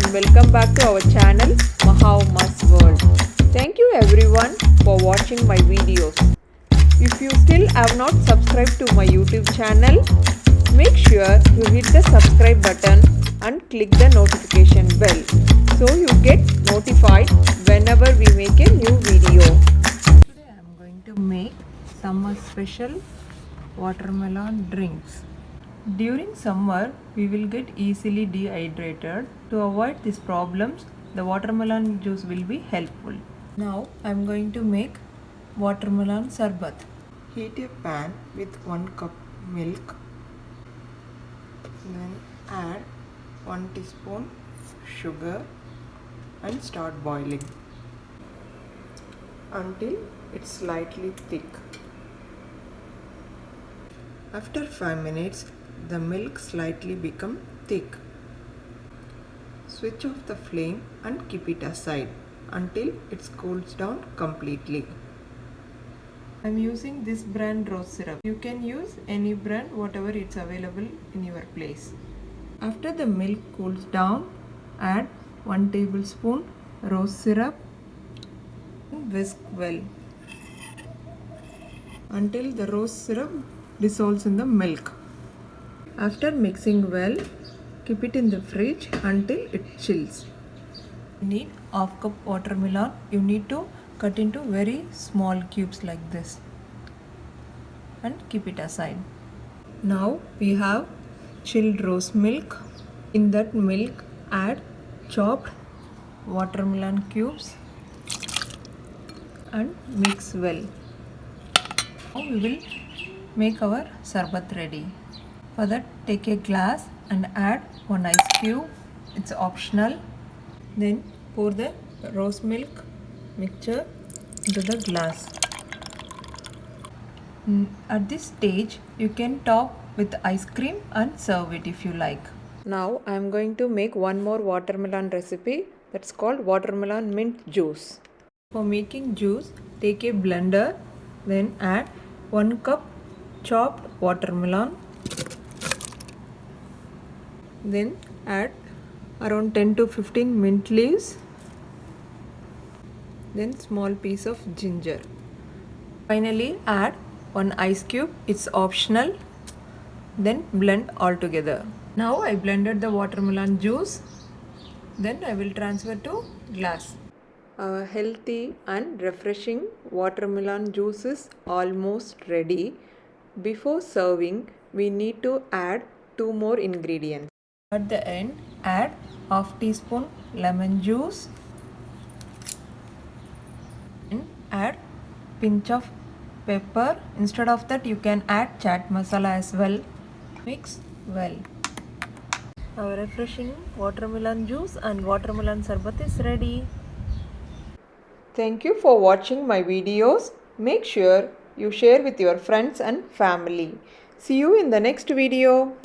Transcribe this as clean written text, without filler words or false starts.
and welcome back to our channel Maha Uma's World. Thank you everyone for watching my videos. If you still have not subscribed to my YouTube channel, make sure you hit the subscribe button and click the notification bell so you get notified whenever we make a new video. Today I am going to make summer special watermelon drinks. During summer, we will get easily dehydrated. To avoid these problems, the watermelon juice will be helpful. Now, I am going to make watermelon sarbat. Heat a pan with 1 cup milk. Then add 1 teaspoon sugar and start boiling until it's slightly thick. After 5 minutes, the milk slightly become thick. Switch off the flame and keep it aside until it cools down completely. I am using this brand rose syrup. You can use any brand whatever it's available in your place. After the milk cools down, add 1 tablespoon rose syrup and whisk well until the rose syrup dissolves in the milk. After mixing well, keep it in the fridge until it chills. You need half cup watermelon. You need to cut into very small cubes like this and keep it aside. Now we have chilled rose milk. In that milk, add chopped watermelon cubes and mix well. Now we will make our sarbat ready. For that, take a glass and add 1 ice cube. It's optional. Then pour the rose milk mixture into the glass. At this stage, you can top with ice cream and serve it if you like. Now I am going to make one more watermelon recipe that's called watermelon mint juice. For making juice, take a blender, then add 1 cup chopped watermelon. Then add around 10 to 15 mint leaves. Then small piece of ginger. Finally add 1 ice cube. It's optional. Then blend all together. Now I blended the watermelon juice. Then I will transfer to glass. Our healthy and refreshing watermelon juice is almost ready. Before serving, we need to add 2 more ingredients. At the end, add half teaspoon lemon juice and add pinch of pepper. Instead of that, you can add chaat masala as well. Mix well. Our refreshing watermelon juice and watermelon sarbat is ready. Thank you for watching my videos. Make sure you share with your friends and family. See you in the next video.